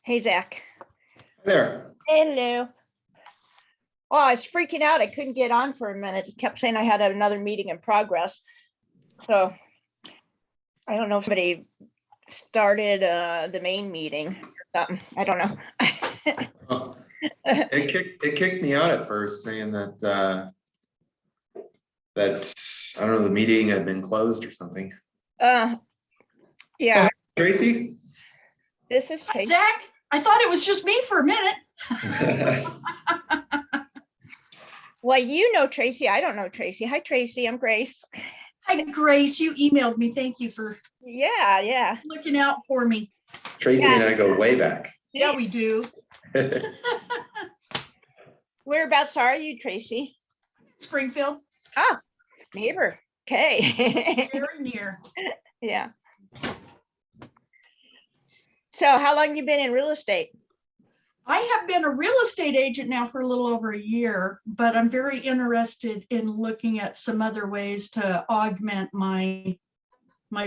Hey, Zach. There. Hello. Oh, I was freaking out. I couldn't get on for a minute. It kept saying I had another meeting in progress. So I don't know if somebody started the main meeting or something. I don't know. Oh, it kicked me out at first, saying that I don't know, the meeting had been closed or something. Yeah, Oh, Tracy. this is Tracy. Zach, I thought it was just me for a minute. Well, you know Tracy. I don't know Tracy. Hi, Tracy. I'm Grace. Hi, Grace. You emailed me. Thank you for Yeah. looking out for me. Tracy and I go way back. Yeah, we do. Whereabouts are you, Tracy? Springfield. Oh, neighbor. Okay. Very near. Yeah. So how long you been in real estate? I have been a real estate agent now for a little over a year, but I'm very interested in looking at some other ways to augment my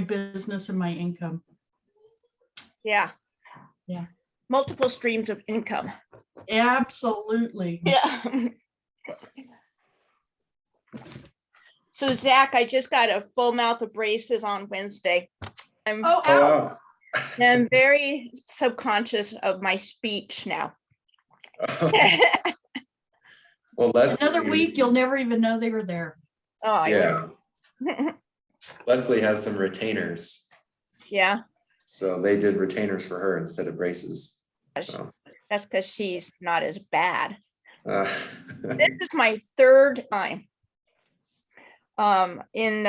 business and my income. Yeah. Yeah. Multiple streams of income. Absolutely. Yeah. So Zach, I just got a full mouth of braces on Wednesday. I'm Wow. very subconscious of my speech now. Well, Another week, you'll never even know they were there. Oh yeah. yeah. Leslie has some retainers, Yeah. so they did retainers for her instead of braces. So That's because she's not as bad. uh, This is my third time. In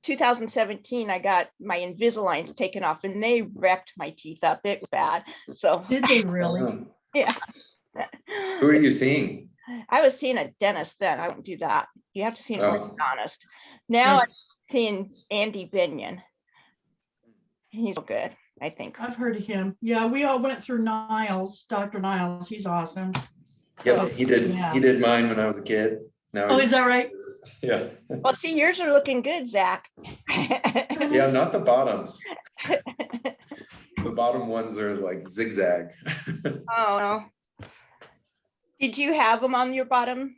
2017, I got my Invisaligns taken off and they wrecked my teeth up. It was bad. So Did they really? yeah. who are you seeing? I was seeing a dentist then. I won't do that. You have to see an orthodontist. Now Yeah. I'm seeing Andy Binion. He's good, I think. I've heard of him. Yeah, we all went through Niles, Dr. Niles. He's awesome. Yep, he did. Yeah. He did mine when I was a kid. Now Oh, is that right? Yeah. Well, see, yours are looking good, Zach. Yeah, not the bottoms. The bottom ones are like zigzag. Oh no. Did you have them on your bottom?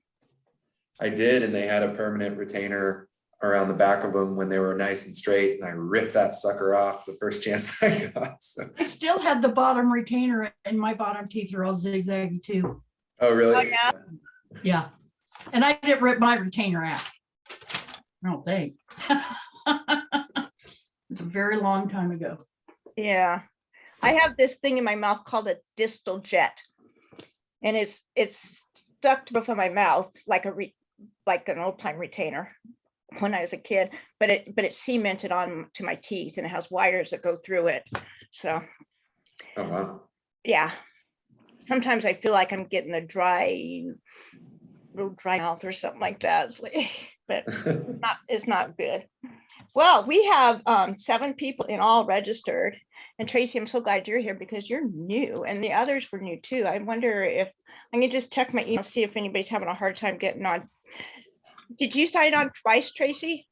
I did, and they had a permanent retainer around the back of them when they were nice and straight, and I ripped that sucker off the first chance I got. So. I still had the bottom retainer and my bottom teeth are all zigzaggy too. Oh, really? Oh, yeah. Yeah. And I didn't rip my retainer out. I don't think. It's a very long time ago. Yeah. I have this thing in my mouth called a distal jet. And it's stuck to both of my mouth like an old time retainer when I was a kid, but it's cemented on to my teeth and it has wires that go through it. So Oh, wow. yeah. Sometimes I feel like I'm getting a real dry mouth or something like that. But it's not good. Well, we have 7 people in all registered. And Tracy, I'm so glad you're here because you're new and the others were new too. I wonder if I can just check my email, see if anybody's having a hard time getting on. Did you sign on twice, Tracy?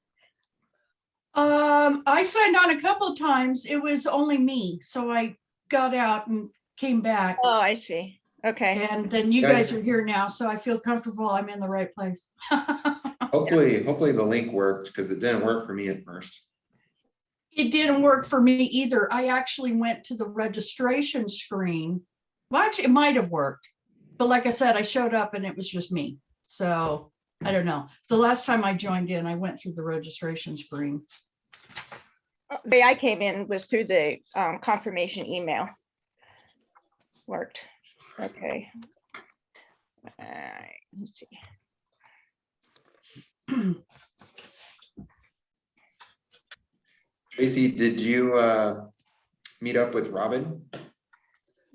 I signed on a couple of times. It was only me. So I got out and came back. Oh, I see. Okay. And then you guys are here now. So I feel comfortable. I'm in the right place. Hopefully the link worked because it didn't work for me at first. It didn't work for me either. I actually went to the registration screen. Well, actually, it might have worked. But like I said, I showed up and it was just me. So I don't know. The last time I joined in, I went through the registration screen. The way I came in was through the confirmation email. Worked. Okay. Let's see. Tracy, did you meet up with Robin?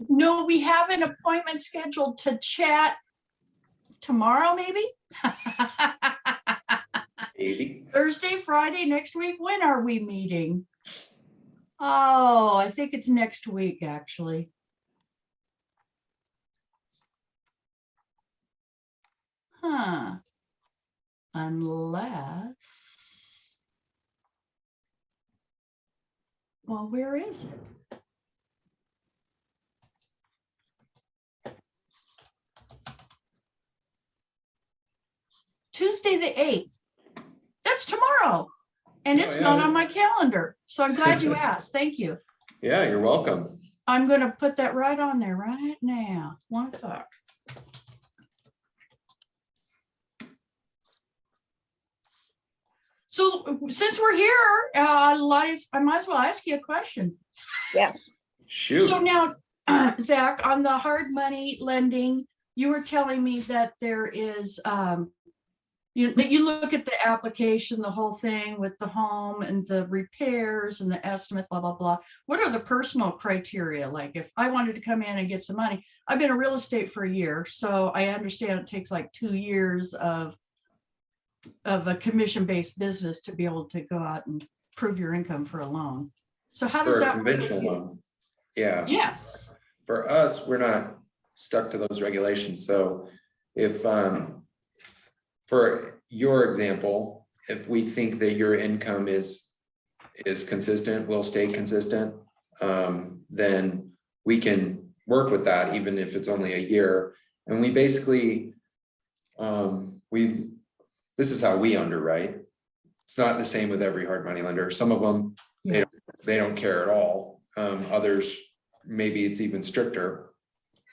No, we have an appointment scheduled to chat tomorrow, maybe? Maybe. Thursday, Friday, next week. When are we meeting? Oh, I think it's next week, actually. Huh. Unless, well, where is it? Wednesday, the 8th. That's tomorrow. And Oh, it's yeah. not on my calendar. So I'm glad you asked. Thank you. Yeah, you're welcome. I'm going to put that right on there right now. 1 o'clock. So since we're here, I might as well ask you a question. Yes. Shoot. So now, Zach, on the hard money lending, you were telling me that there is, that you look at the application, the whole thing with the home and the repairs and the estimates, blah, blah, blah. What are the personal criteria? Like if I wanted to come in and get some money, I've been in real estate for a year, so I understand it takes like 2 years of a commission-based business to be able to go out and prove your income for a loan. So how does For a that work with conventional you? loan. Yeah. Yes. For us, we're not stuck to those regulations. So if, for your example, if we think that your income is consistent, will stay consistent, then we can work with that, even if it's only a year. And we basically, this is how we underwrite. It's not the same with every hard money lender. Some of them, Yeah. they don't care at all. Others, maybe it's even stricter.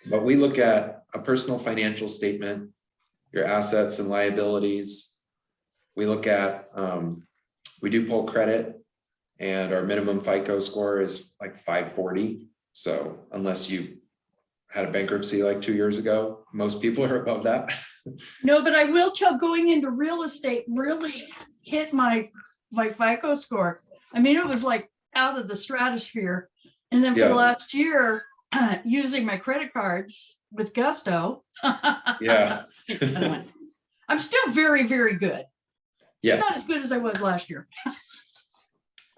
But we look at a personal financial statement, your assets and liabilities. We look at, we do pull credit, and our minimum FICO score is like 540. So unless you had a bankruptcy like 2 years ago, most people are above that. No, but I will tell, going into real estate really hit my FICO score. I mean, it was like out of the stratosphere. And then for the last year, using my credit cards with gusto. Yeah. I'm still very, very good. Yeah. It's not as good as I was last year.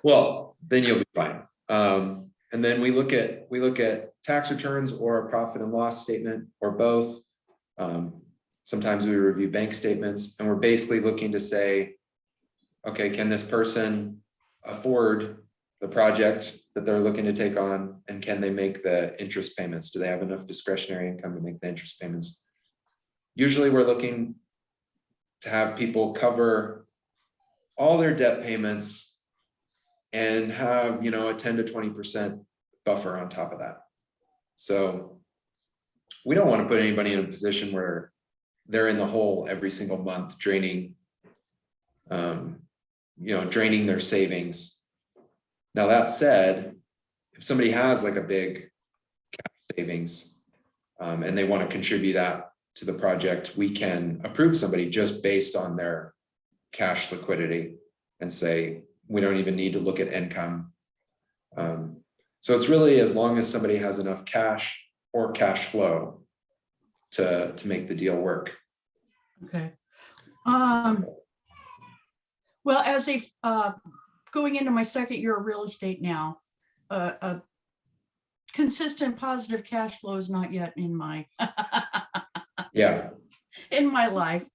Well, then you'll be fine. And then we look at tax returns or a profit and loss statement or both. Sometimes we review bank statements, and we're basically looking to say, okay, can this person afford the project that they're looking to take on, and can they make the interest payments? Do they have enough discretionary income to make the interest payments? Usually we're looking to have people cover all their debt payments and have, a 10 to 20% buffer on top of that. So we don't want to put anybody in a position where they're in the hole every single month, draining their savings. Now, that said, if somebody has like a big cash savings and they want to contribute that to the project, we can approve somebody just based on their cash liquidity and say, we don't even need to look at income. So it's really as long as somebody has enough cash or cash flow to make the deal work. Okay. Well, as a going into my second year of real estate now, a consistent positive cash flow is not yet in my in my life.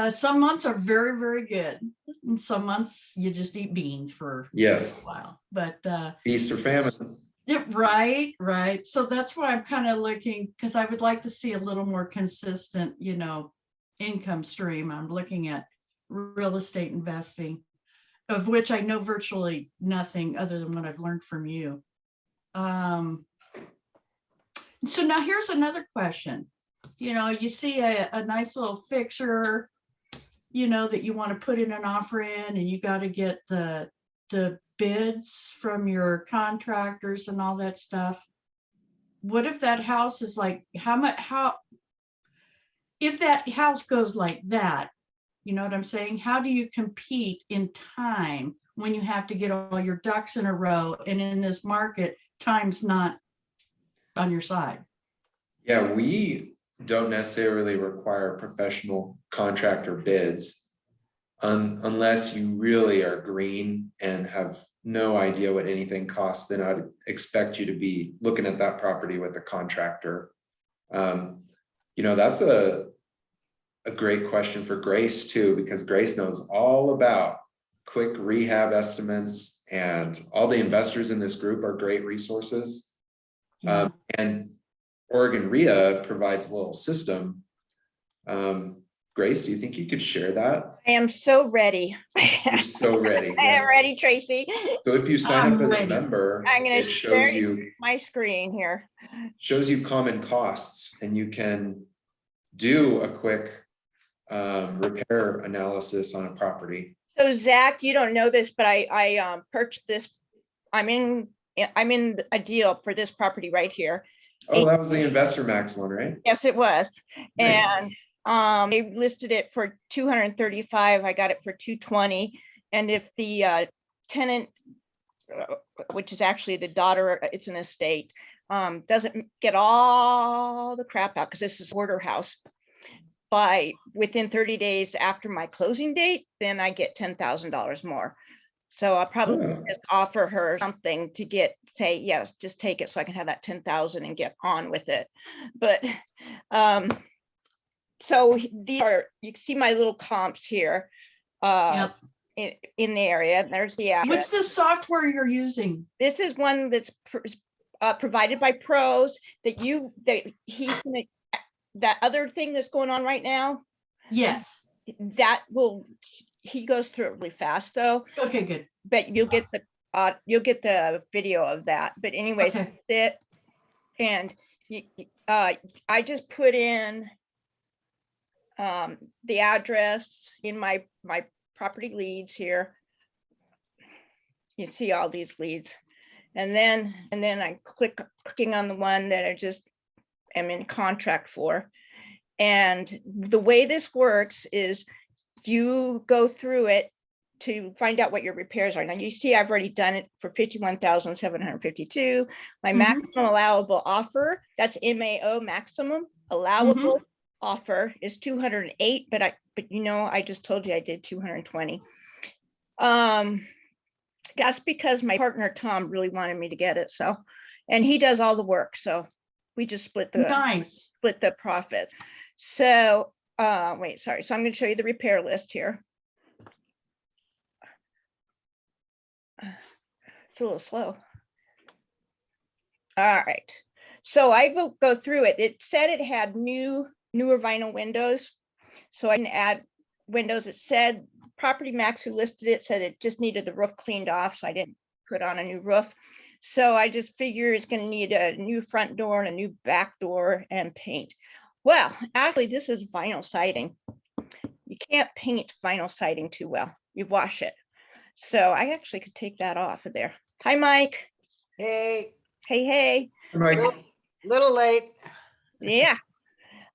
Some months are very, very good, and some months you just eat beans for a while. But feast or famine. Yeah, right. So that's why I'm kind of looking, because I would like to see a little more consistent, income stream. I'm looking at real estate investing, of which I know virtually nothing other than what I've learned from you. So now here's another question. You see a nice little fixer, that you want to put in an offer in, and you got to get the bids from your contractors and all that stuff. What if that house is like, if that house goes like that, you know what I'm saying? How do you compete in time when you have to get all your ducks in a row, and in this market, time's not on your side? Yeah, we don't necessarily require professional contractor bids unless you really are green and have no idea what anything costs. Then I'd expect you to be looking at that property with a contractor. That's a great question for Grace too, because Grace knows all about quick rehab estimates, and all the investors in this group are great resources. And Oregon REIA provides a little system Grace, do you think you could share that? I am so ready. You're so ready. I am Yeah. ready, Tracy. So if you sign up I'm as a ready. member, I'm gonna it shows share you my screen here. common costs, and you can do a quick repair analysis on a property. So Zach, you don't know this, but I purchased this. I'm in a deal for this property right here. Oh, that was the Investor Max one, right? Yes, it was. Nice. And they listed it for 235. I got it for 220. And if the tenant, which is actually the daughter, it's an estate, doesn't get all the crap out, because this is order house, by within 30 days after my closing date, then I get $10,000 more. So I'll probably Oh. just offer her something to say, yes, just take it so I can have that 10,000 and get on with it. But so these are, you can see my little comps here Yep. in the area. There's the address. What's the software you're using? This is one that's provided by Pros that other thing that's going on right now. Yes. He goes through it really fast though. Okay, good. But you'll get the video of that. But anyways, Okay. that's it. And I just put in the address in my property leads here. You see all these leads, and then I clicking on the one that I just am in contract for. And the way this works is you go through it to find out what your repairs are. Now you see I've already done it for 51,752. My maximum allowable offer, that's MAO, maximum allowable offer, is 208, but I just told you I did 220. That's because my partner Tom really wanted me to get it, so, and he does all the work, so we just split the profit. So wait, sorry. So I'm going to show you the repair list here. It's a little slow. All right. So I will go through it. It said it had newer vinyl windows. So I didn't add windows. It said Property Max, who listed it, said it just needed the roof cleaned off. So I didn't put on a new roof. So I just figure it's going to need a new front door and a new back door and paint. Well, actually, this is vinyl siding. You can't paint vinyl siding too well. You wash it. So I actually could take that off of there. Hi, Mike. Hey, Hey. Mike. little late. Yeah.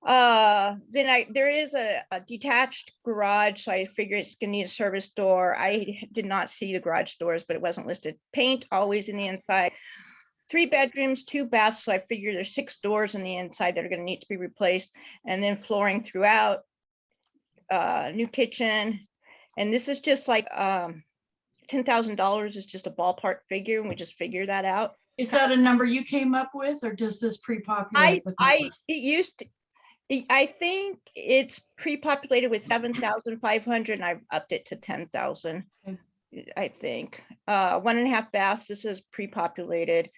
Then there is a detached garage, so I figure it's gonna need a service door. I did not see the garage doors, but it wasn't listed. Paint always in the inside. 3 bedrooms, 2 baths, so I figure there's 6 doors in the inside that are gonna need to be replaced, and then flooring throughout. New kitchen, and this is just like $10,000 is just a ballpark figure, and we just figure that out. Is that a number you came up with, or does this pre-populate with numbers? I think it's pre-populated with 7,500, and I've upped it to 10,000. Okay. I think 1.5 baths. This is pre-populated.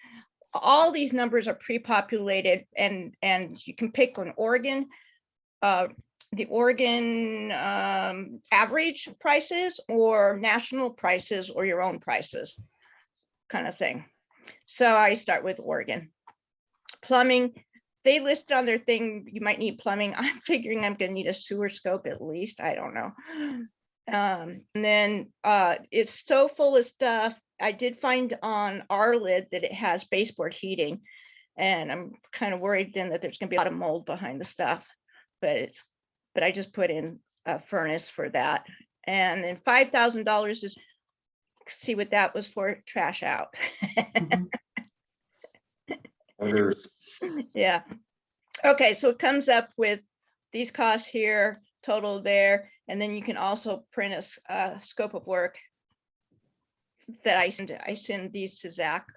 All these numbers are pre-populated, and you can pick on Oregon. The Oregon average prices or national prices or your own prices kind of thing. So I start with Oregon. Plumbing, they listed on their thing, you might need plumbing. I'm figuring I'm going to need a sewer scope at least. I don't know. And then it's so full of stuff. I did find on our lid that it has baseboard heating, and I'm kind of worried then that there's going to be a lot of mold behind the stuff, but I just put in a furnace for that. And then $5,000 is, see what that was for, trash out. Yeah. Okay, so it comes up with these costs here, total there, and then you can also print a scope of work that I send these to Zach.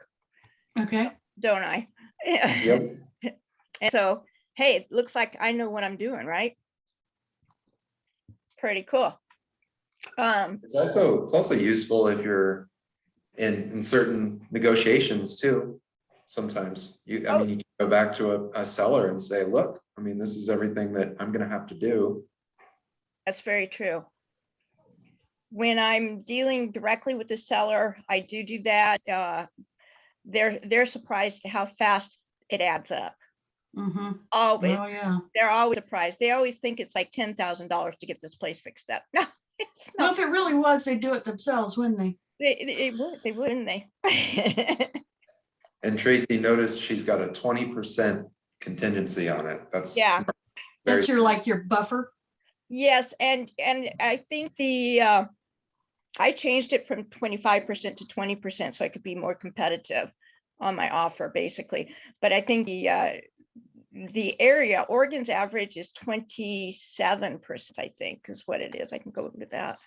Okay. Don't I? Yep. And so, hey, it looks like I know what I'm doing, right? Pretty cool. It's also useful if you're in certain negotiations too. Sometimes I mean, you can go back to a seller and say, look, I mean, this is everything that I'm gonna have to do. That's very true. When I'm dealing directly with the seller, I do that. They're surprised at how fast it adds up. Mm-hmm. Always. Oh, yeah. They're always surprised. They always think it's like $10,000 to get this place fixed up. No, it's Well, not. if it really was, they'd do it themselves, wouldn't they? They wouldn't they? And Tracy noticed she's got a 20% contingency on it. That's Yeah. smart. Very That's your buffer. Yes, and I think I changed it from 25% to 20% so I could be more competitive on my offer, basically. But I think the area, Oregon's average is 27%, I think, is what it is. I can go with that.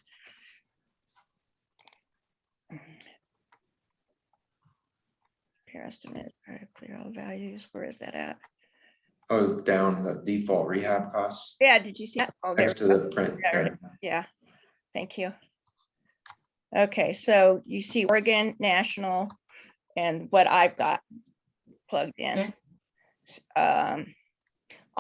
Repair estimate, clear all values. Where is that at? Oh, it's down the default rehab costs Yeah, did you see that? Oh, there next we to go. the print There it there. is. Yeah, thank you. Okay, so you see Oregon National and what I've got plugged in. Okay. I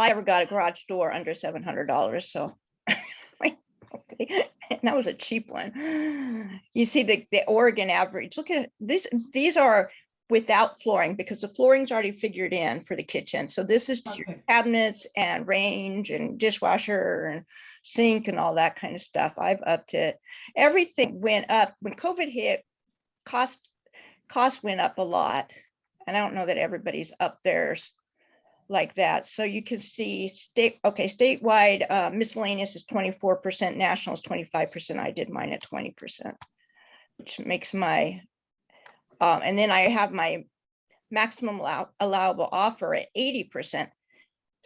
ever got a garage door under $700, so okay, and that was a cheap one. You see the Oregon average. Look at this. These are without flooring because the flooring's already figured in for the kitchen. So this is your Okay. cabinets and range and dishwasher and sink and all that kind of stuff. I've upped it. Everything went up when COVID hit. Cost went up a lot, and I don't know that everybody's up theirs like that. So you can see statewide miscellaneous is 24%, national is 25%. I did mine at 20%, which makes my and then I have my maximum allowable offer at 80%.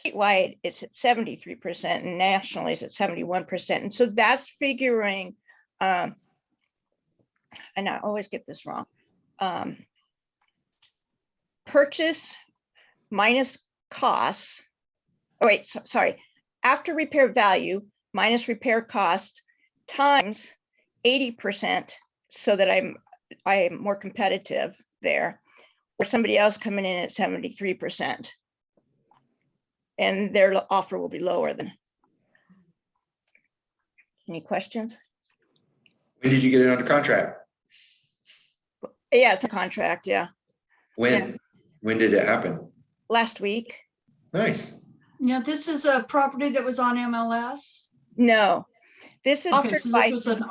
Statewide, it's at 73%, and nationally is at 71%. And so that's figuring, and I always get this wrong, purchase minus costs. Oh, wait, sorry. After repair value minus repair cost times 80%, so that I'm more competitive there, or somebody else coming in at 73%, and their offer will be lower than. Any questions? When did you get it under contract? Yeah, it's a contract. Yeah, When did it happen? last week. Nice. Yeah, this is a property that was on MLS. No, this is Okay, so this was an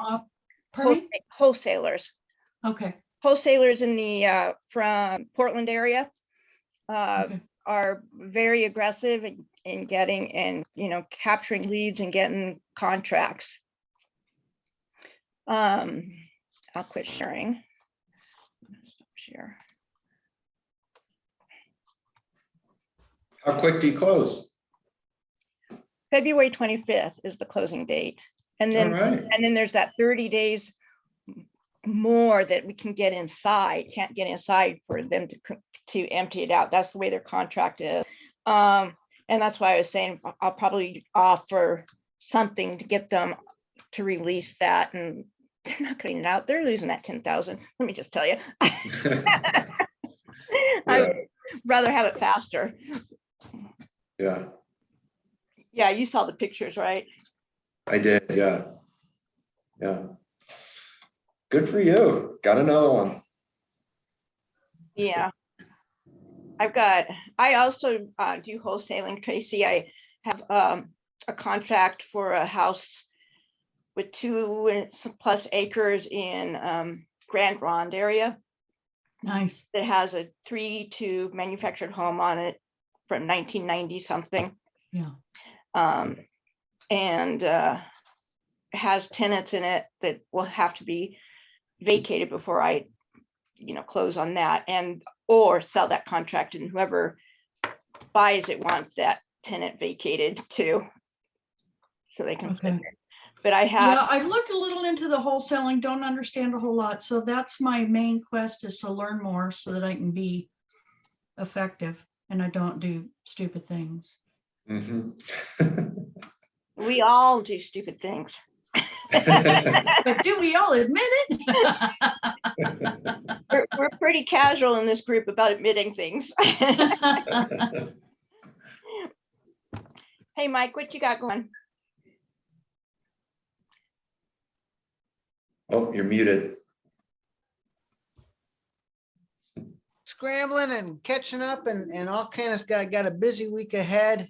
pardon me? wholesalers. Okay. Wholesalers in the from Portland area Okay. are very aggressive in getting and capturing leads and getting contracts. I'll quit sharing. Stop share. How quick do you close? February 25th is the closing date, and All then right. there's that 30 days more that we can get inside. Can't get inside for them to empty it out. That's the way their contract is. And that's why I was saying I'll probably offer something to get them to release that, and they're not getting it out. They're losing that 10,000. Let me just tell you. I'd rather have it faster. Yeah, Yeah, you saw the pictures, right? I did. Yeah. Yeah. Good for you. Got another one. Yeah. I also do wholesaling, Tracy. I have a contract for a house with 2+ acres in Grand Ronde area. Nice. That has a 3-2 manufactured home on it from 1990 something. Yeah. And has tenants in it that will have to be vacated before I close on that, and or sell that contract, and whoever buys it wants that tenant vacated too, so they can flip it. But I have, Yeah, I've looked a little into the wholesaling, don't understand a whole lot. So that's my main quest, is to learn more so that I can be effective and I don't do stupid things. Mhm. we all do stupid things. But do we all admit it? We're pretty casual in this group about admitting things. Hey, Mike, what you got going? Oh, you're muted. Scrambling and catching up and all kind of got a busy week ahead.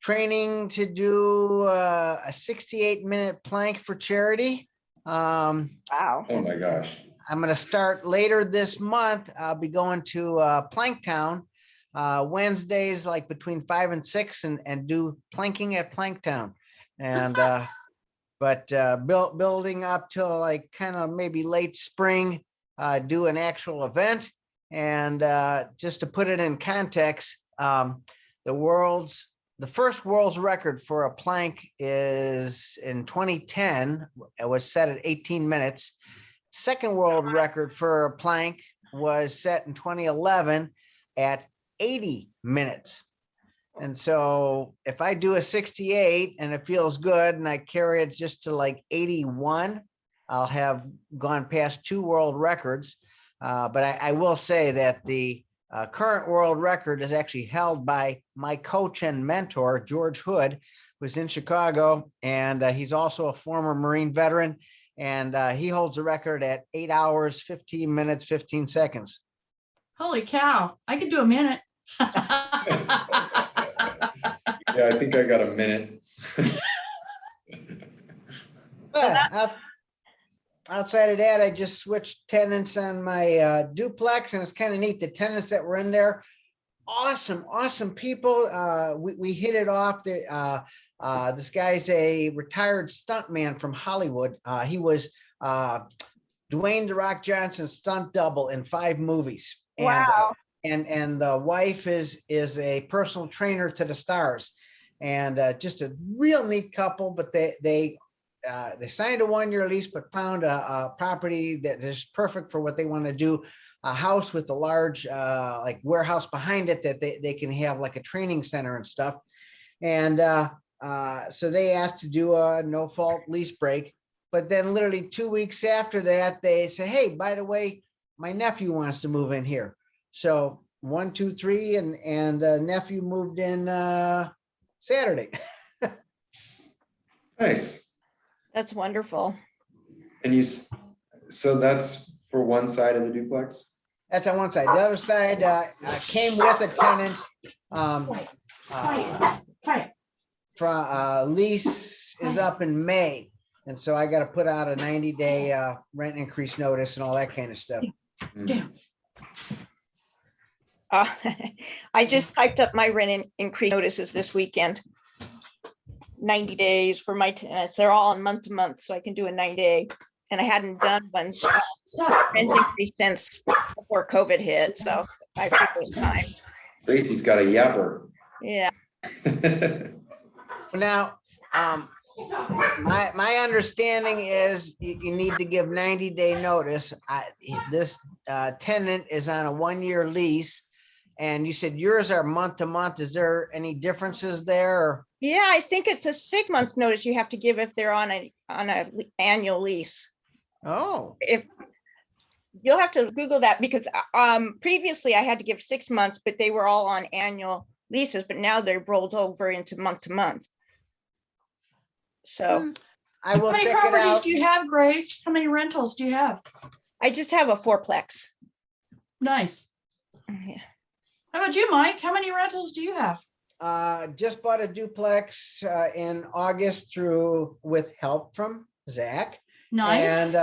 Training to do a 68-minute plank for charity. Wow. Oh my gosh. I'm going to start later this month. I'll be going to Planktown Wednesdays, like between 5 and 6, and do planking at Planktown. And building up till like kind of maybe late spring, do an actual event. And just to put it in context, the first world's record for a plank is in 2010. It was set at 18 minutes. Second world record for a plank was set in 2011 at 80 minutes. And so if I do a 68 and it feels good and I carry it just to like 81, I'll have gone past 2 world records. But I will say that the current world record is actually held by my coach and mentor, George Hood, who's in Chicago. And he's also a former Marine veteran. And he holds the record at 8 hours, 15 minutes, 15 seconds. Holy cow, I could do a minute. Yeah, I think I got a minute. Outside of that, I just switched tenants on my duplex, and it's kind of neat. The tenants that were in there, awesome people. We hit it off. This guy's a retired stuntman from Hollywood. He was Dwayne "The Rock" Johnson's stunt double in 5 movies. Wow. And the wife is a personal trainer to the stars, and just a real neat couple. But they signed a 1-year lease, but found a property that is perfect for what they want to do. A house with a large like warehouse behind it that they can have like a training center and stuff. And so they asked to do a no fault lease break. But then literally 2 weeks after that, they say, hey, by the way, my nephew wants to move in here. So 1, 2, 3, and nephew moved in Saturday. Nice. That's wonderful. And so that's for one side of the duplex? That's on one side. The other side came with a tenant. From lease is up in May. And so I got to put out a 90-day rent increase notice and all that kind of stuff. Damn. I just typed up my rent increase notices this weekend. 90 days for my tenants. They're all on month to month, so I can do a 90-day. And I hadn't done one rent increase since before COVID hit, so I think it was time. Tracy's got a yapper. Yeah. Now, my understanding is you need to give 90-day notice. This tenant is on a 1-year lease, and you said yours are month to month. Is there any differences there? Or? Yeah, I think it's a 6-month notice you have to give if they're on a annual lease. Oh, If you'll have to Google that, because previously I had to give 6 months, but they were all on annual leases, but now they're rolled over into month to month. So I will How many check it properties out. do you have, Grace? How many rentals do you have? I just have a 4-plex. Nice. Yeah. How about you, Mike? How many rentals do you have? Just bought a duplex in August with help from Zach. Nice. And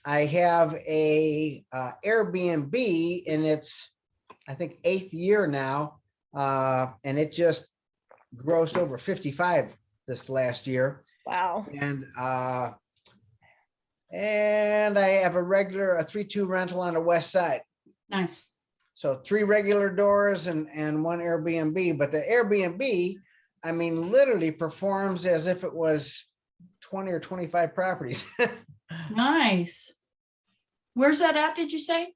I have a Airbnb in its, I think, 8th year now, and it just grossed over 55 this last year. Wow. And I have a 3-2 rental on the west side. Nice. So 3 regular doors and 1 Airbnb. But the Airbnb, I mean, literally performs as if it was 20 or 25 properties. Nice. Where's that at, did you say?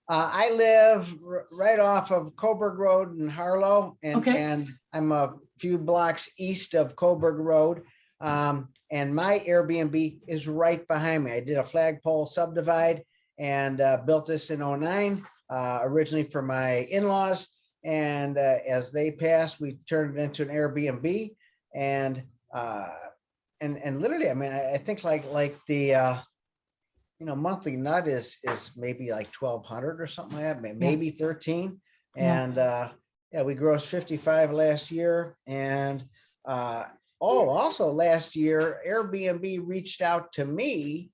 I live right off of Coburg Road in Harlow, and Okay. and I'm a few blocks east of Coburg Road. And my Airbnb is right behind me. I did a flagpole subdivide and built this in '09, originally for my in-laws. And as they passed, we turned it into an Airbnb. And literally, I mean, I think like the monthly nut is maybe like 1,200 or something like that, maybe 13. And yeah, we grossed 55 last year. And also last year, Airbnb reached out to me.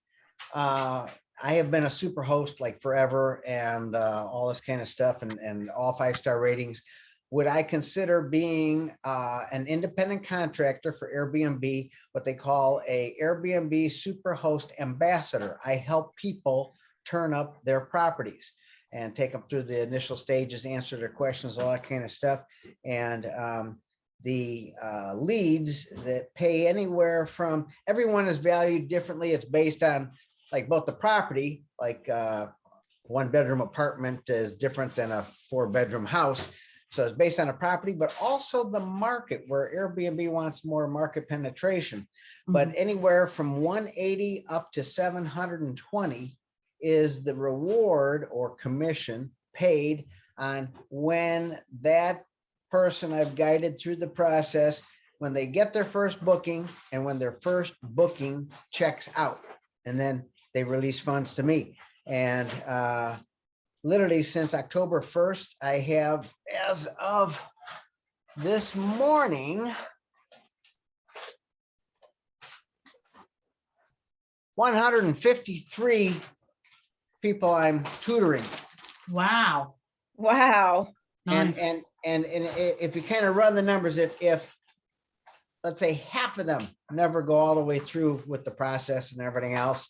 I have been a super host like forever and all this kind of stuff and all 5-star ratings. Would I consider being an independent contractor for Airbnb, what they call a Airbnb super host ambassador? I help people turn up their properties and take them through the initial stages, answer their questions, all that kind of stuff. And the leads that pay anywhere from, everyone is valued differently. It's based on like both the property, like 1-bedroom apartment is different than a 4-bedroom house. So it's based on a property, but also the market where Airbnb wants more market penetration. But anywhere from 180 up to 720 is the reward or commission paid on when that person I've guided through the process, when they get their first booking and when their first booking checks out, and then they release funds to me. And literally since October 1st, I have, as of this morning, 153 people I'm tutoring. Wow. Wow. Nice. And if you kind of run the numbers, if let's say half of them never go all the way through with the process and everything else,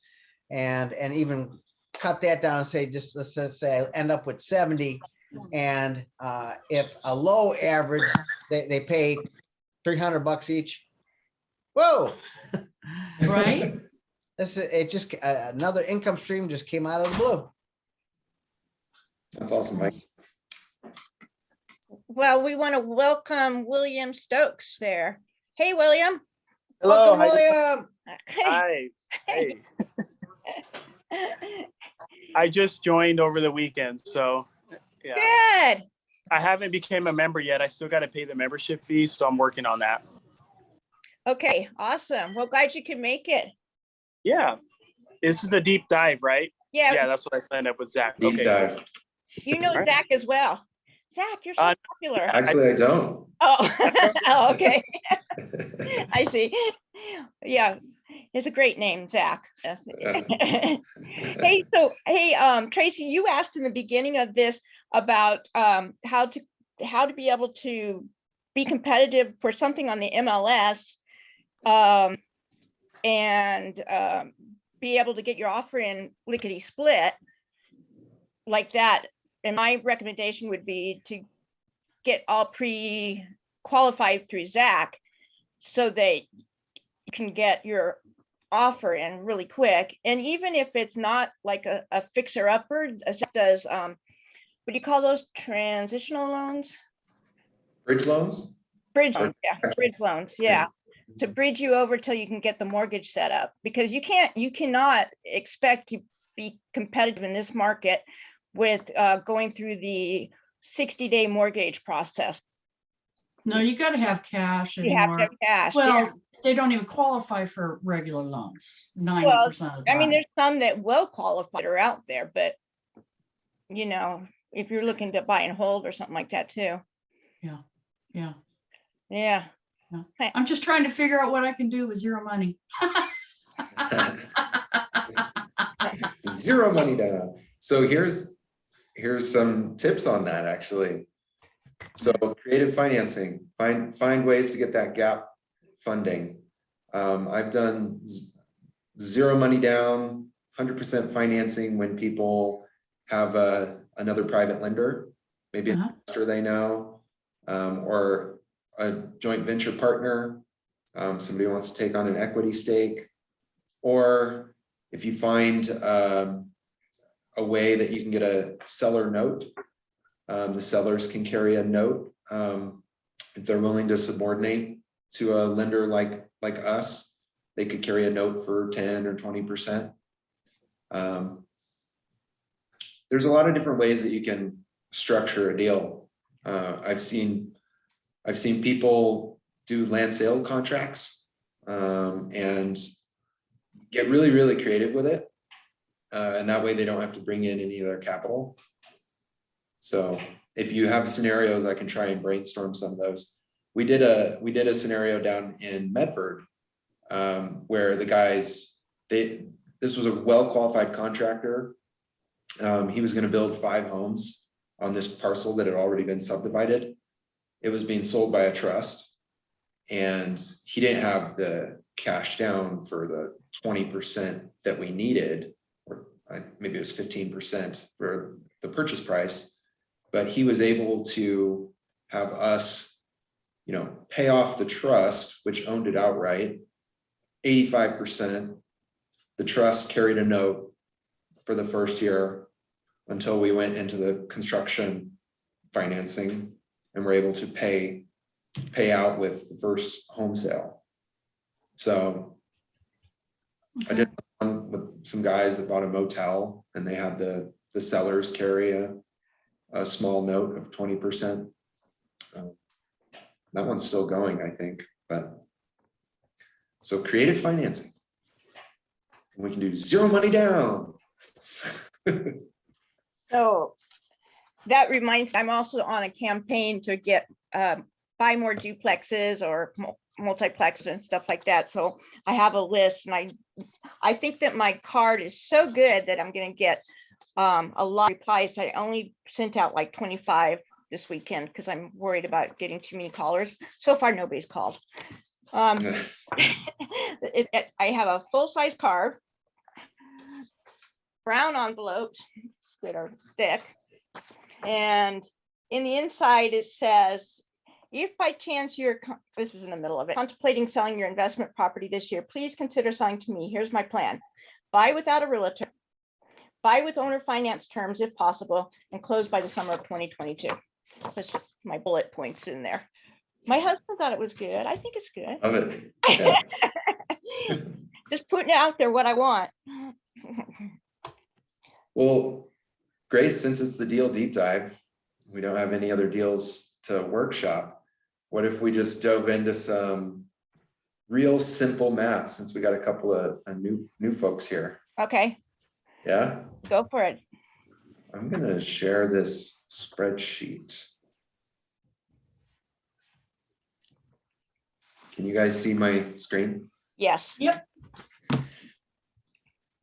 and even cut that down and say, just let's say I end up with 70, and if a low average, they pay $300 each. Whoa. Right. It just another income stream just came out of the blue. That's awesome, Mike. Well, we want to welcome William Stokes there. Hey, William. Hello. Welcome, William. Hi. Hey. I just joined over the weekend, so yeah. Good. I haven't became a member yet. I still got to pay the membership fee, so I'm working on that. Okay, awesome. Well, glad you can make it. Yeah. This is the deep dive, right? Yeah, Yeah, that's what I signed up with Zach. Deep Okay. dive. you know Right. Zach as well. Zach, you're so popular. Actually, I don't. Oh, oh, okay. I see. Yeah, it's a great name, Zach. Hey, Tracy, you asked in the beginning of this about how to be able to be competitive for something on the MLS, and be able to get your offer in lickety split like that. And my recommendation would be to get all pre-qualified through Zach so that you can get your offer in really quick. And even if it's not like a fixer upper, Zach does, what do you call those, transitional loans? Bridge loans? Bridge loans, yeah, bridge loans, yeah. To bridge you over till you can get the mortgage set up, because you cannot expect to be competitive in this market with going through the 60-day mortgage process. No, you got to have cash You have to have anymore. cash. Well, yeah. they don't even qualify for regular loans 90% Well, of the time. I mean, there's some that will qualify that are out there, but you know, if you're looking to buy and hold or something like that too. Yeah. Yeah. Yeah. I'm just trying to figure out what I can do with zero money. Zero money down. So here's some tips on that, actually. So creative financing, find ways to get that gap funding. I've done zero money down, 100% financing when people have another private lender, maybe an investor they know, or a joint venture partner. Somebody wants to take on an equity stake, or if you find a way that you can get a seller note, the sellers can carry a note if they're willing to subordinate to a lender like us, they could carry a note for 10 or 20%. There's a lot of different ways that you can structure a deal. I've seen people do land sale contracts and get really, really creative with it. And that way they don't have to bring in any of their capital. So if you have scenarios, I can try and brainstorm some of those. We did a scenario down in Medford where the guys, this was a well-qualified contractor. He was going to build 5 homes on this parcel that had already been subdivided. It was being sold by a trust, and he didn't have the cash down for the 20% that we needed, or maybe it was 15% for the purchase price, but he was able to have us, pay off the trust, which owned it outright, 85%. The trust carried a note for the first year until we went into the construction financing and were able to pay out with the first home sale. So I did one with some guys that bought a motel, and they had the sellers carry a small note of 20%. That one's still going, I think, but so creative financing. We can do 0 money down. So that reminds me, I'm also on a campaign to get buy more duplexes or multiplexes and stuff like that. So I have a list, and I think that my card is so good that I'm going to get a lot of replies. I only sent out like 25 this weekend because I'm worried about getting too many callers. So far, nobody's called. I have a full-size card, brown envelopes that are thick, and in the inside it says, if by chance this is in the middle of it, contemplating selling your investment property this year, please consider selling to me. Here's my plan. Buy without a realtor, buy with owner finance terms if possible, and close by the summer of 2022. That's just my bullet points in there. My husband thought it was good. I think it's good. Love it. Yeah. Just putting out there what I want. Well, Grace, since it's the deal deep dive, we don't have any other deals to workshop. What if we just dove into some real simple math, since we got a couple of new folks here? Okay. Yeah. Go for it. I'm going to share this spreadsheet. Can you guys see my screen? Yes. Yep.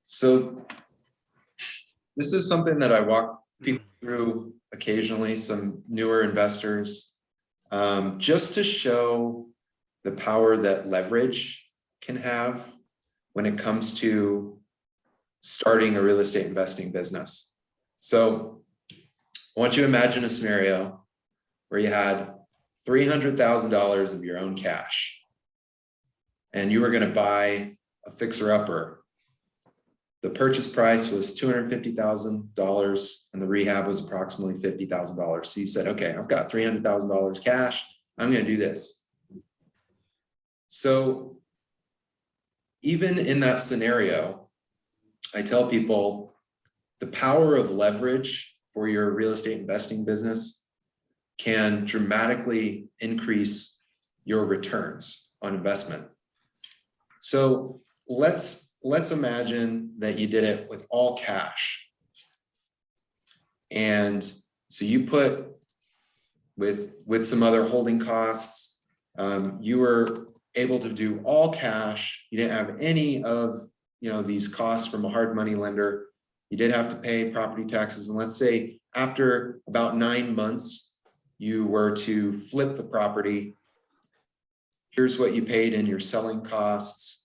So this is something that I walk people through occasionally, some newer investors, just to show the power that leverage can have when it comes to starting a real estate investing business. So I want you to imagine a scenario where you had $300,000 of your own cash, and you were going to buy a fixer-upper. The purchase price was $250,000 and the rehab was approximately $50,000. So you said, okay, I've got $300,000 cash. I'm going to do this. So even in that scenario, I tell people the power of leverage for your real estate investing business can dramatically increase your returns on investment. So let's imagine that you did it with all cash. And so you put with some other holding costs, you were able to do all cash. You didn't have any of these costs from a hard money lender. You did have to pay property taxes. And let's say after about 9 months, you were to flip the property. Here's what you paid in your selling costs.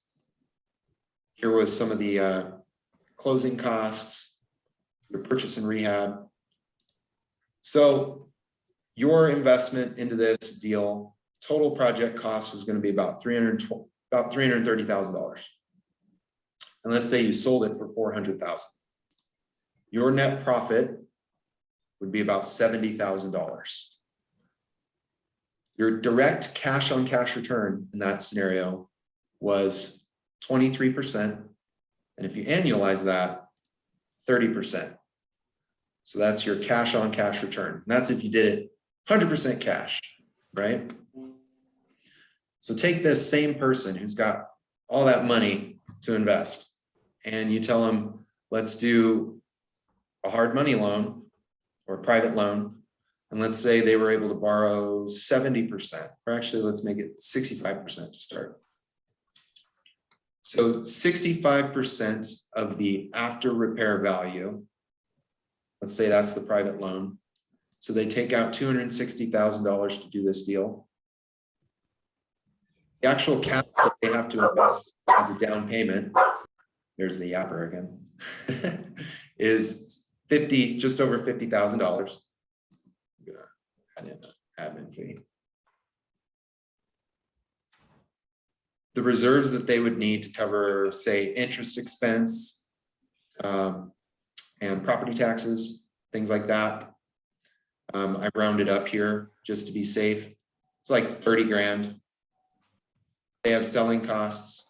Here was some of the closing costs, your purchase and rehab. So your investment into this deal, total project cost was going to be about $330,000. And let's say you sold it for $400,000. Your net profit would be about $70,000. Your direct cash on cash return in that scenario was 23%. And if you annualize that, 30%. So that's your cash on cash return. And that's if you did it 100% cash, right? So take this same person who's got all that money to invest, and you tell them, let's do a hard money loan or a private loan. And let's say they were able to borrow 70%, or actually let's make it 65% to start. So 65% of the after repair value, let's say that's the private loan. So they take out $260,000 to do this deal. The actual capital they have to invest as a down payment, there's the yapper again, is just over $50,000. Add in an admin fee. The reserves that they would need to cover, say, interest expense and property taxes, things like that. I rounded up here just to be safe. It's like 30 grand. They have selling costs.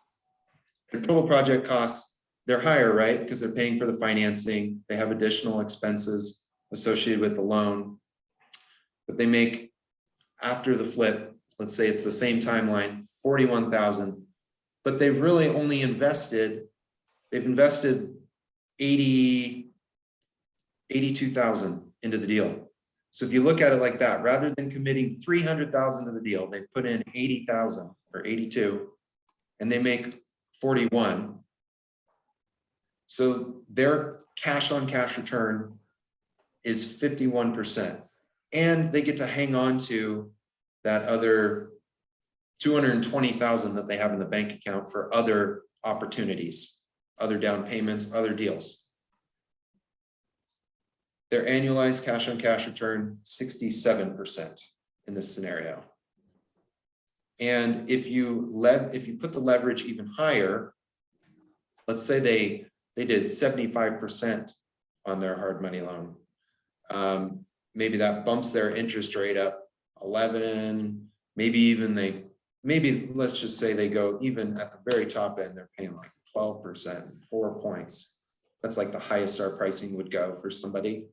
Their total project costs, they're higher, right? Because they're paying for the financing. They have additional expenses associated with the loan. But they make, after the flip, let's say it's the same timeline, 41,000, but they've really only invested, they've invested 82,000 into the deal. So if you look at it like that, rather than committing 300,000 to the deal, they put in 80,000 or 82, and they make 41. So their cash on cash return is 51%. And they get to hang on to that other 220,000 that they have in the bank account for other opportunities, other down payments, other deals. Their annualized cash on cash return, 67% in this scenario. And if you put the leverage even higher, let's say they did 75% on their hard money loan. Maybe that bumps their interest rate up 11, maybe let's just say they go even at the very top end, they're paying like 12%, 4 points. That's like the highest our pricing would go for somebody.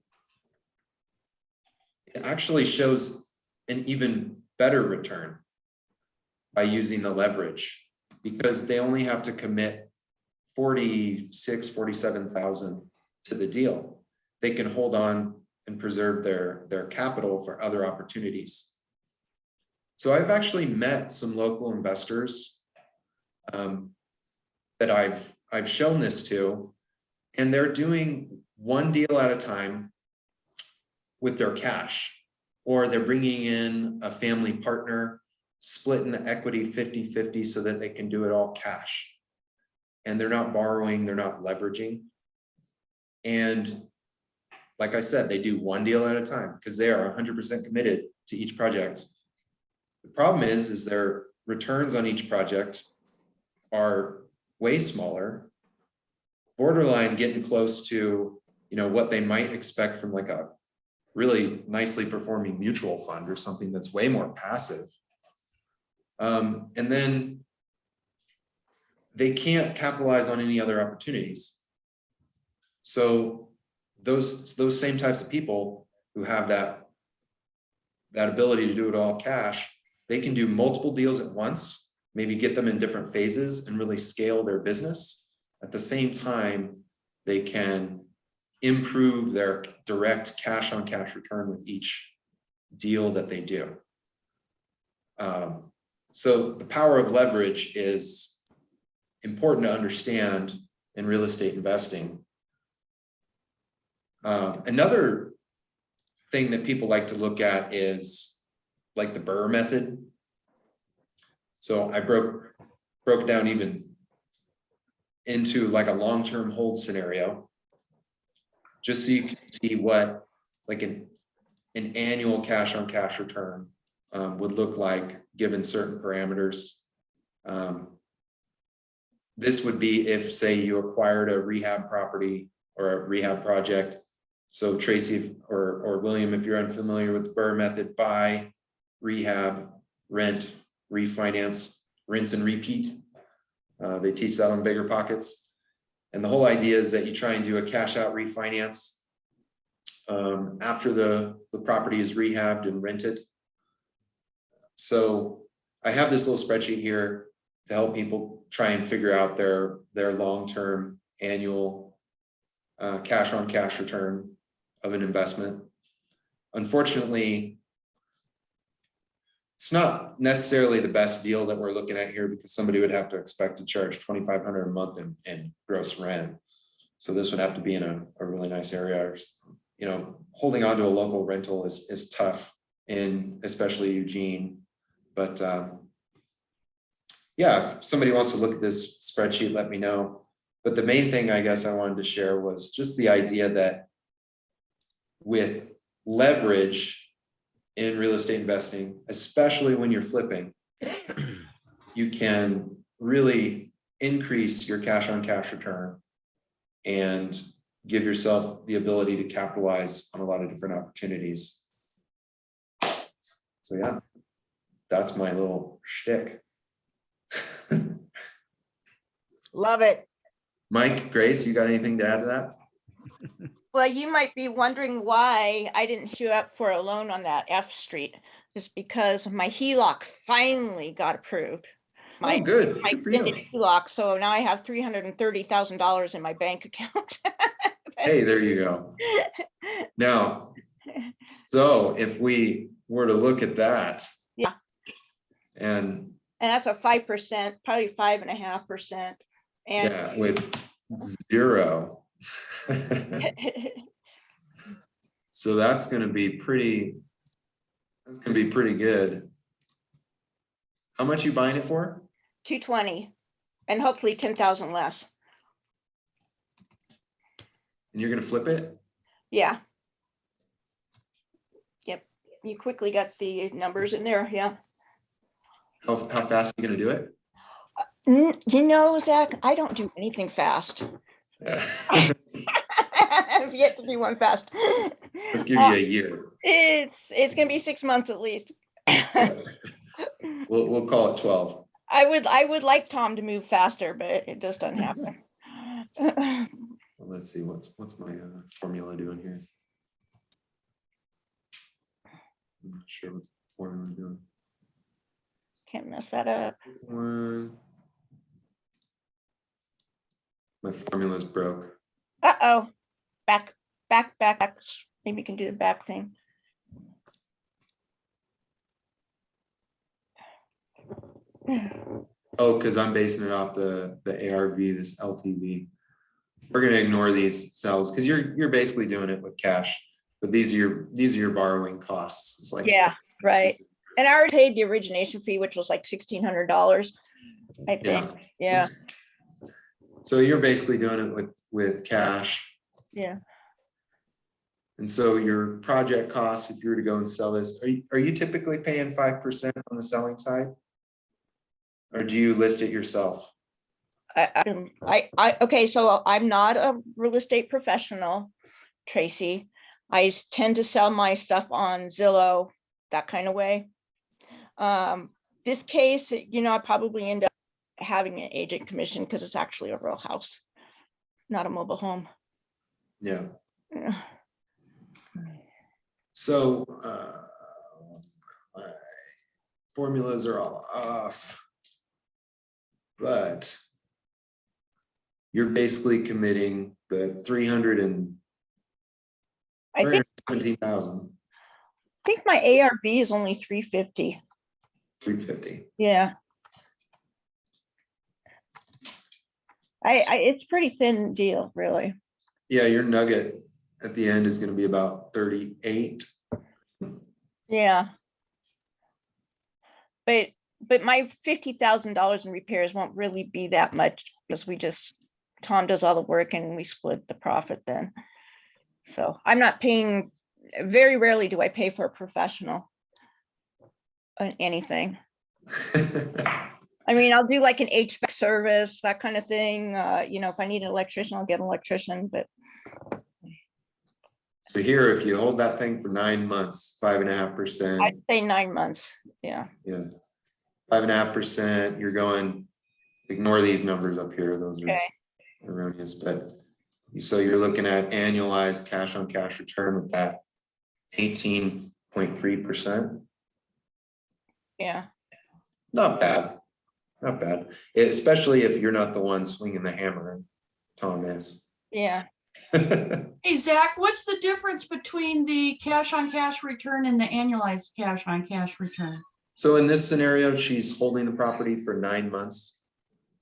It actually shows an even better return by using the leverage, because they only have to commit 47,000 to the deal. They can hold on and preserve their capital for other opportunities. So I've actually met some local investors that I've shown this to, and they're doing one deal at a time with their cash, or they're bringing in a family partner, splitting the equity 50-50 so that they can do it all cash. And they're not borrowing, they're not leveraging. And like I said, they do one deal at a time because they are 100% committed to each project. The problem is their returns on each project are way smaller, borderline getting close to, what they might expect from like a really nicely performing mutual fund or something that's way more passive. And then they can't capitalize on any other opportunities. So those same types of people who have that ability to do it all cash, they can do multiple deals at once, maybe get them in different phases and really scale their business. At the same time, they can improve their direct cash on cash return with each deal that they do. So the power of leverage is important to understand in real estate investing. Another thing that people like to look at is like the Burr method. So I broke it down even into like a long-term hold scenario, just so you can see what like an annual cash on cash return would look like given certain parameters. This would be if, say, you acquired a rehab property or a rehab project. So Tracy or William, if you're unfamiliar with the Burr method, buy, rehab, rent, refinance, rinse and repeat. They teach that on Bigger Pockets. And the whole idea is that you try and do a cash out refinance after the property is rehabbed and rented. So I have this little spreadsheet here to help people try and figure out their long-term annual cash on cash return of an investment. Unfortunately, it's not necessarily the best deal that we're looking at here, because somebody would have to expect to charge $2,500 a month in gross rent. So this would have to be in a really nice area. You know, holding on to a local rental is tough in especially Eugene. But yeah, if somebody wants to look at this spreadsheet, let me know. But the main thing I guess I wanted to share was just the idea that with leverage in real estate investing, especially when you're flipping, you can really increase your cash on cash return and give yourself the ability to capitalize on a lot of different opportunities. So yeah, that's my little shtick. Love it. Mike, Grace, you got anything to add to that? Well, you might be wondering why I didn't show up for a loan on that F Street. Just because my HELOC finally got approved. Oh, good. Good for you. Finished HELOC, so now I have $330,000 in my bank account. Hey, there you go. Now, so if we were to look at that. Yeah. And that's a 5%, probably 5.5%. And yeah, with zero. So that's going to be pretty good. How much you buying it for? 220, and hopefully 10,000 less. And you're going to flip it? Yeah. Yep. You quickly got the numbers in there. Yeah. How fast are you going to do it? You know, Zach, I don't do anything fast. Yeah. I've yet to do one fast. Let's give you a year. It's gonna be 6 months at least. We'll call it 12. I would like Tom to move faster, but it just doesn't happen. Well, let's see what's my formula doing here. I'm not sure what the formula is doing. Can't mess that up. My formula's broke. Uh-oh. Back. Maybe you can do the back thing. Oh, because I'm basing it off the ARV, this LTV. We're gonna ignore these cells because you're basically doing it with cash, but these are your borrowing costs. It's like, Yeah, right. And I already paid the origination fee, which was like $1,600, I think. Yeah. So you're basically doing it with cash. Yeah. And so your project costs, if you were to go and sell this, are you typically paying 5% on the selling side? Or do you list it yourself? Okay, so I'm not a real estate professional, Tracy. I tend to sell my stuff on Zillow, that kind of way. This case, I probably end up having an agent commission because it's actually a real house, not a mobile home. Yeah. Yeah. So my formulas are all off, but you're basically committing the 317,000. I think my ARV is only 350. 350. Yeah. It's pretty thin deal, really. Yeah, your nugget at the end is going to be about 38. Yeah. But my $50,000 in repairs won't really be that much because Tom does all the work and we split the profit then. So I'm not paying, very rarely do I pay for a professional on anything. I mean, I'll do like an HVAC service, that kind of thing. If I need an electrician, I'll get an electrician, but So here, if you hold that thing for 9 months, 5.5%, I'd say 9 months. Yeah. yeah. 5.5%, you're going, ignore these numbers up here, those are Okay. erroneous, but so you're looking at annualized cash on cash return with that 18.3%. Yeah. Not bad, not bad, especially if you're not the one swinging the hammer, and Tom is. Yeah. Hey, Zach, what's the difference between the cash on cash return and the annualized cash on cash return? So in this scenario, she's holding the property for 9 months.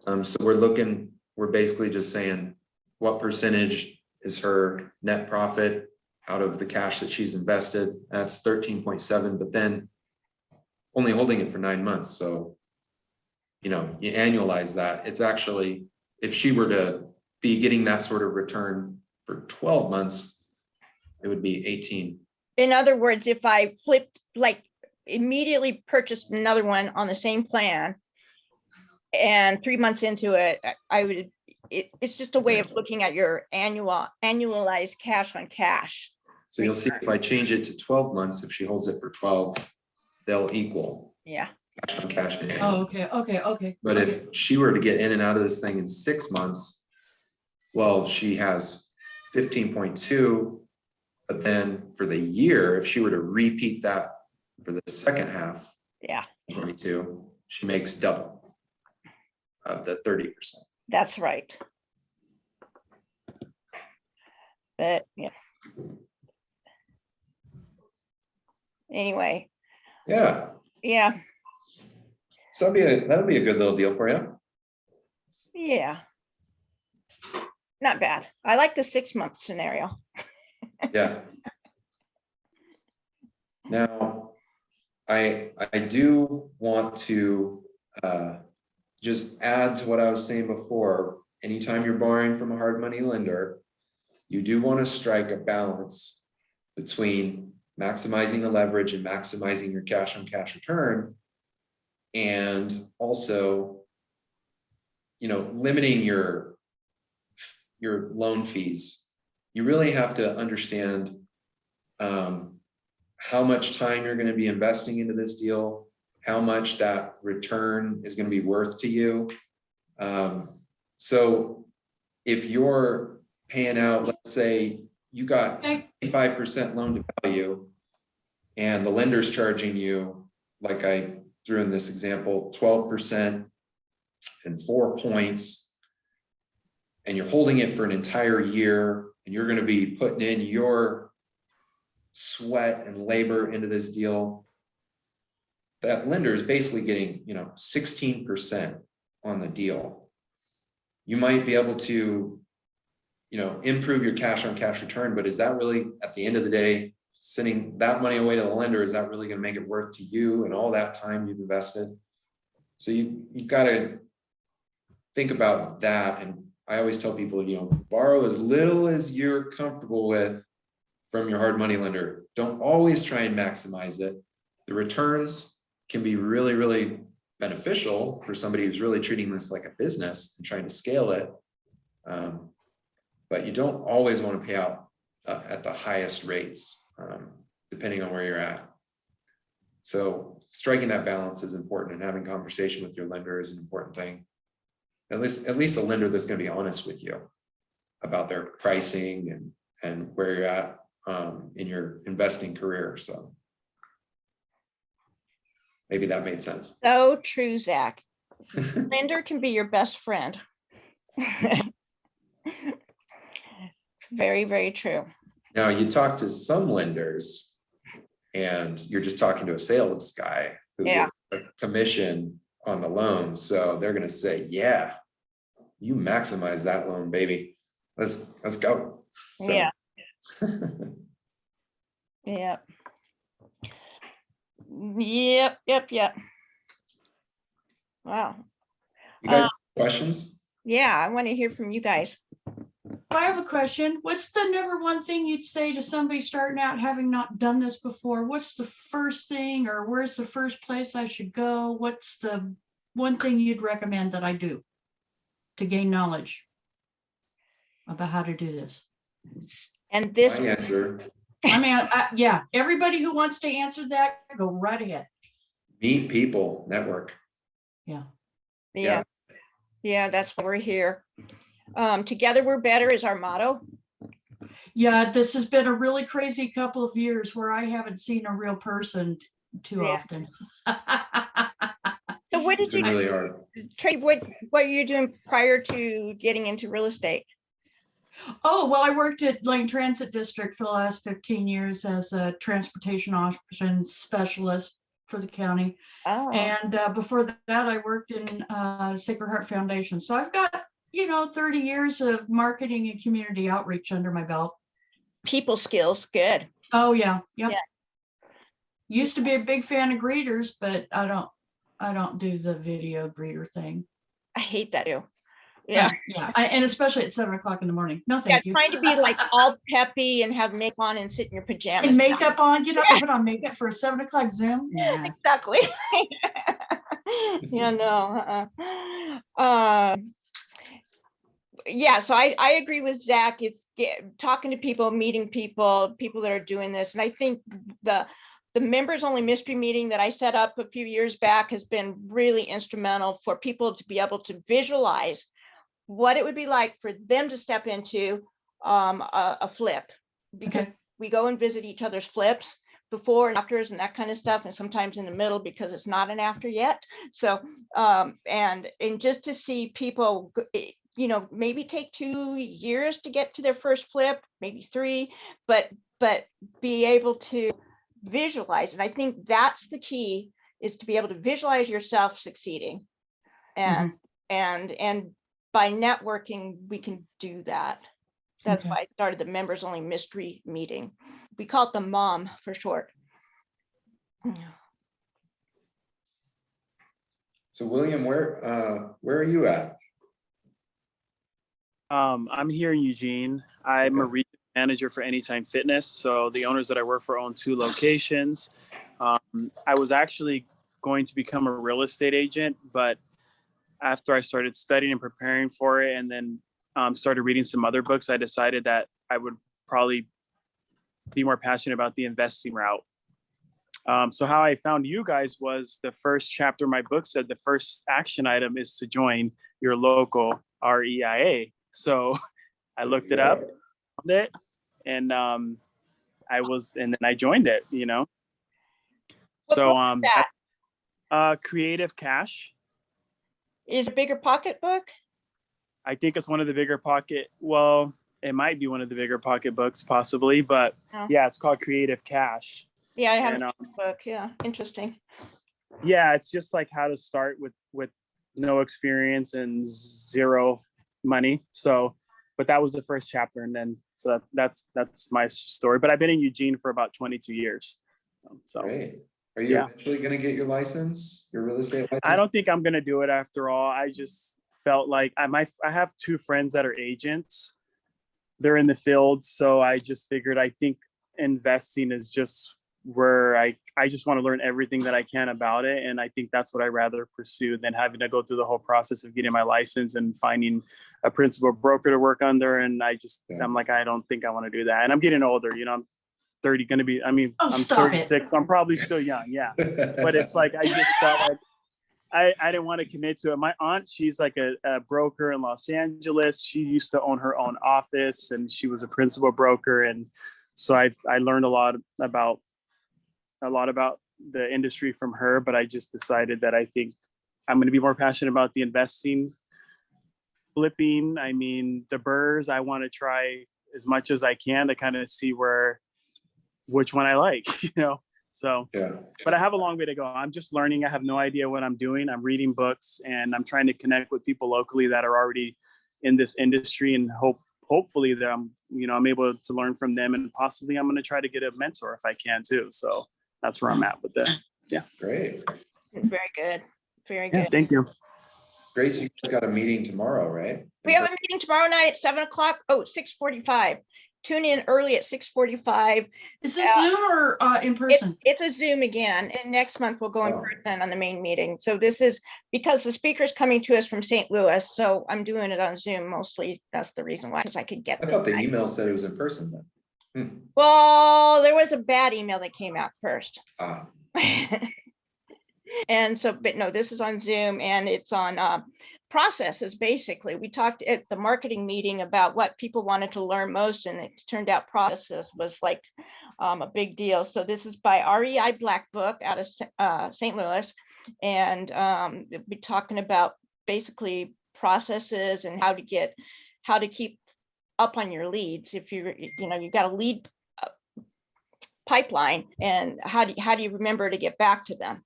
So we're basically just saying what percentage is her net profit out of the cash that she's invested. That's 13.7, but then only holding it for 9 months. So, you annualize that. It's actually, if she were to be getting that sort of return for 12 months, it would be 18. In other words, if I flipped, like immediately purchased another one on the same plan, and 3 months into it, I would, it's just a way of looking at your annualized cash on cash. So you'll see if I change it to 12 months, if she holds it for 12, they'll equal Yeah. cash on cash and Oh, annual. okay. But if she were to get in and out of this thing in 6 months, well, she has 15.2, but then for the year, if she were to repeat that for the second half, Yeah, 22, she makes double of the 30%. that's right. But yeah. Anyway, Yeah, yeah, so that'll be a good little deal for you. yeah. Not bad. I like the 6-month scenario. Yeah. Now, I do want to just add to what I was saying before. Anytime you're borrowing from a hard money lender, you do want to strike a balance between maximizing the leverage and maximizing your cash on cash return, and also, limiting your loan fees. You really have to understand how much time you're going to be investing into this deal, how much that return is going to be worth to you. So if you're paying out, let's say you got 25% loan to value, and the lender's charging you, like I threw in this example, 12% and 4 points, and you're holding it for an entire year, and you're going to be putting in your sweat and labor into this deal, that lender is basically getting 16% on the deal. You might be able to improve your cash on cash return, but is that really, at the end of the day, sending that money away to the lender, is that really going to make it worth to you and all that time you've invested? So you've got to think about that. And I always tell people, borrow as little as you're comfortable with from your hard money lender. Don't always try and maximize it. The returns can be really, really beneficial for somebody who's really treating this like a business and trying to scale it. But you don't always want to pay out at the highest rates, depending on where you're at. So striking that balance is important, and having conversation with your lender is an important thing. At least a lender that's going to be honest with you about their pricing and where you're at in your investing career. So maybe that made sense. So true, Zach. Lender can be your best friend. Very, very true. Now, you talk to some lenders and you're just talking to a sales guy who gets a commission on the loan. So they're going to say, yeah, you maximize that loan, baby. Let's go. So. Yeah. Yeah. Yep. Wow. You guys have questions? Yeah, I want to hear from you guys. I have a question. What's the number one thing you'd say to somebody starting out, having not done this before? What's the first thing, or where's the first place I should go? What's the one thing you'd recommend that I do to gain knowledge about how to do this? And this, My answer, I mean, yeah, everybody who wants to answer that, go right ahead. meet people, network. Yeah. yeah, yeah, that's why we're here. Together we're better is our motto. Yeah, this has been a really crazy couple of years where I haven't seen a real person too Yeah. often. So what It's did you been really hard. Trey, what were you doing prior to getting into real estate? Oh, well, I worked at Lane Transit District for the last 15 years as a transportation options specialist for the county. Oh, And before that, I worked in Sacred Heart Foundation. So I've got, 30 years of marketing and community outreach under my belt. people skills, good. Oh, yeah. Yep. Yeah. Used to be a big fan of greeters, but I don't do the video greeter thing. I hate that too. Yeah. Yeah. And especially at 7 o'clock in the morning. No, Yeah, thank you. trying to be like all peppy and have makeup on and sit in your pajamas. And makeup on, get up and put on makeup for a 7 o'clock Zoom. Nah. Exactly. Yeah, no. Yeah, so I agree with Zach. It's talking to people, meeting people that are doing this. And I think the members only mystery meeting that I set up a few years back has been really instrumental for people to be able to visualize what it would be like for them to step into a flip, because Okay. we go and visit each other's flips before and afters and that kind of stuff, and sometimes in the middle because it's not an after yet. So and just to see people, maybe take 2 years to get to their first flip, maybe 3, but be able to visualize. And I think that's the key, is to be able to visualize yourself succeeding. And and by networking, we can do that. That's Okay. why I started the members only mystery meeting. We call it the MOM for short. So William, where are you at? I'm here in Eugene. I'm a Okay. regional manager for Anytime Fitness. So the owners that I work for own 2 locations. I was actually going to become a real estate agent, but after I started studying and preparing for it, and then started reading some other books, I decided that I would probably be more passionate about the investing route. So how I found you guys was the first chapter of my book said the first action item is to join your local REIA. So I looked it up, found it, and then I joined it, What So book is that? Creative Cash. Is it a bigger pocketbook? I think it's one of the bigger pocket. Well, it might be one of the bigger pocket books, possibly, but Oh. yeah, it's called Creative Cash. Yeah, I haven't And seen the book. Yeah, interesting. yeah, it's just like how to start with no experience and 0 money. So, but that was the first chapter, and then so that's my story. But I've been in Eugene for about 22 years. So Great. Are you eventually going to get your license, your real estate license? I don't think I'm gonna do it after all. I just felt like I have 2 friends that are agents. They're in the field, so I just figured I think investing is just where I just want to learn everything that I can about it, and I think that's what I'd rather pursue than having to go through the whole process of getting my license and finding a principal broker to work under. And I'm like, I don't think I want to do that. And I'm getting older, I'm 30, I'm stop 36, so I'm probably still young, yeah. But it's like I just felt like I didn't want to commit to it. My aunt, she's like a broker in Los Angeles. She used to own her own office, and she was a principal broker. And so I learned a lot about the industry from her, but I just decided that I think I'm going to be more passionate about the investing, flipping. I mean, the BRRRRs, I want to try as much as I can to kind of see which one I like, So, Yeah. but I have a long way to go. I'm just learning. I have no idea what I'm doing. I'm reading books, and I'm trying to connect with people locally that are already in this industry, and hopefully that I'm able to learn from them, and possibly I'm going to try to get a mentor if I can too. So that's where I'm at with that. Yeah. Great. Very good. Very Yeah. good. Thank you. Grace, you guys got a meeting tomorrow, right? We have a meeting tomorrow night at 7 o'clock. Oh, 6:45. Tune in early at 6:45. Is this Zoom or in person? It's a Zoom again, and next month we'll go in person on the main meeting. So this is because the speaker's coming to us from St. Louis, so I'm doing it on Zoom mostly. That's the reason why, because I could get. I thought the email said it was in person then. Well, there was a bad email that came out first. Ah, And so, but no, this is on Zoom and it's on processes. Basically, we talked at the marketing meeting about what people wanted to learn most, and it turned out processes was like a big deal. So this is by REI Black Book out of St. Louis, and they'll be talking about basically processes and how to keep up on your leads. If you've got a lead pipeline, and how do you remember to get back to them,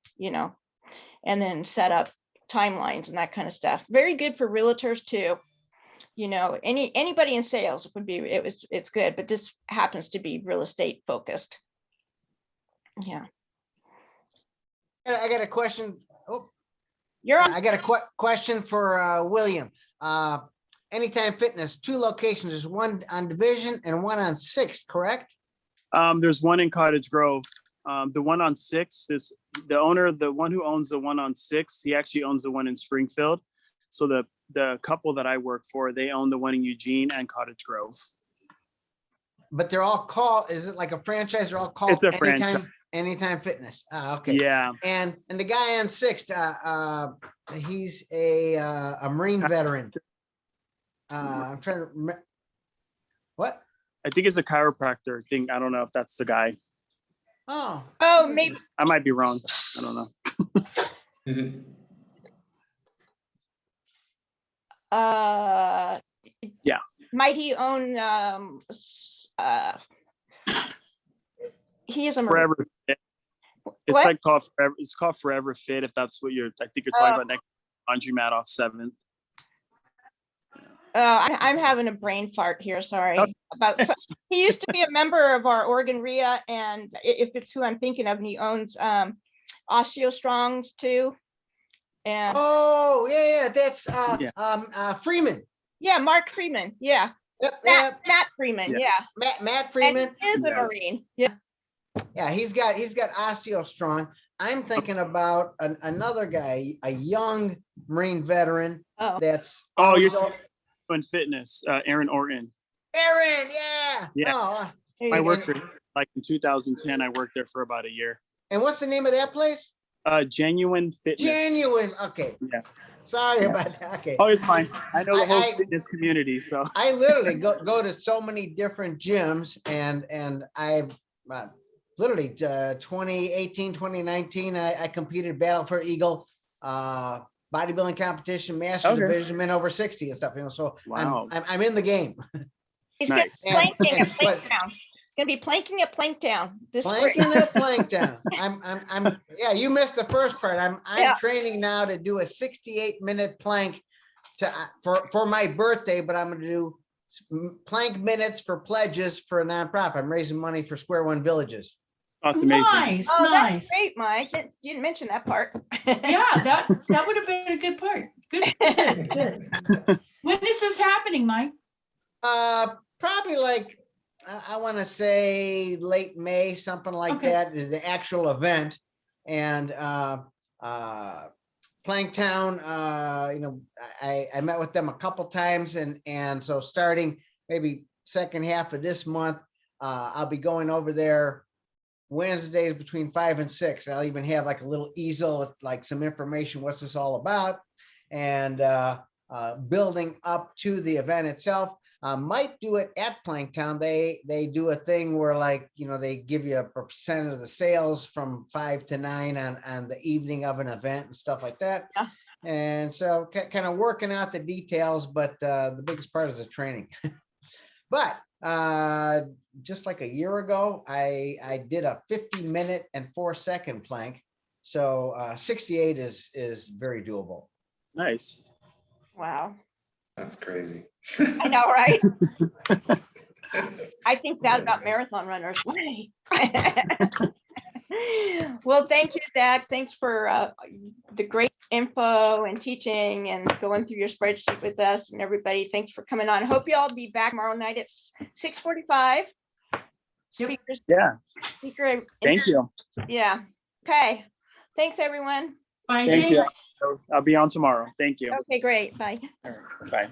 and then set up timelines and that kind of stuff. Very good for realtors too. Anybody in sales it's good, but this happens to be real estate focused. Yeah. I got a question. Oh, You're on. I got a question for William. Anytime Fitness, 2 locations, there's one on Division and one on 6th, correct? There's one in Cottage Grove. The one on 6th is the owner, the one who owns the one on 6th. He actually owns the one in Springfield. So the couple that I work for, they own the one in Eugene and Cottage Grove. But they're all called, is it like a franchise? They're all called It's a franchise. Anytime Fitness. Okay. Yeah. And the guy on 6th, he's a Marine veteran. I'm trying to remember. What? I think it's a chiropractor thing. I don't know if that's the guy. Oh. Maybe. I might be wrong. I don't know. Yeah. Might he own he is a Marine. Forever Fit. It's What? like called Forever. It's called Forever Fit. If that's what I think you're talking about next laundromat off 7th. I'm having a brain fart here. Sorry. He used to be a member of our Oregon REIA, and if it's who I'm thinking of, and he owns Osteostrongs too. And yeah, that's Freeman. yeah, Mark Freeman. Yeah. Yep. Matt Freeman. Yeah. Matt Freeman. And he is a Marine. Yeah. Yeah, he's got Osteostrong. I'm thinking about another guy, a young Marine veteran. That's You're in Fitness, Aaron Orton. Aaron, yeah. Yeah. I worked for like in 2010. I worked there for about a year. And what's the name of that place? Genuine Fitness. Genuine. Okay. Yeah. Sorry about that. Okay. Oh, it's fine. I know the whole fitness community, so I literally go to so many different gyms, and I've literally 2018, 2019, I competed Battle for Eagle, bodybuilding competition, Master Division, men over 60 and stuff. So wow. I'm in the game. He's nice. planking at Planktown. It's gonna be planking at Planktown this spring. Planking at Planktown. I'm yeah, you missed the first part. I'm training now to do a 68-minute plank for my birthday, but I'm gonna do plank minutes for pledges for a nonprofit. I'm raising money for Square One Villages. Oh, it's amazing. Nice, Oh, nice. that's great, Mike. You didn't mention that part. Yeah, that would have been a good part. Good. When is this happening, Mike? Probably like I want to say late May, something like that, the actual event. And Planktown, I met with them a couple times, and so starting maybe second half of this month, I'll be going over there Wednesdays between 5 and 6. I'll even have like a little easel with like some information, what's this all about, and building up to the event itself. Might do it at Planktown. They do a thing where, like, they give you a percent of the sales from 5 to 9 on the evening of an event and stuff like that. Yeah. And so kind of working out the details, but the biggest part is the training. But just like a year ago, I did a 50-minute and 4-second plank. So 68 is very doable. Nice. Wow. That's crazy. I know, right? I think that about marathon runners. Well, thank you, Zach. Thanks for the great info and teaching and going through your spreadsheet with us, and everybody. Thanks for coming on. Hope you all be back tomorrow night at 6:45. Speakers. Yeah. Speaker. Thank you. Yeah. Okay. Thanks, everyone. Bye. Thank you. I'll be on tomorrow. Thank you. Okay, great. Bye. All right. Bye.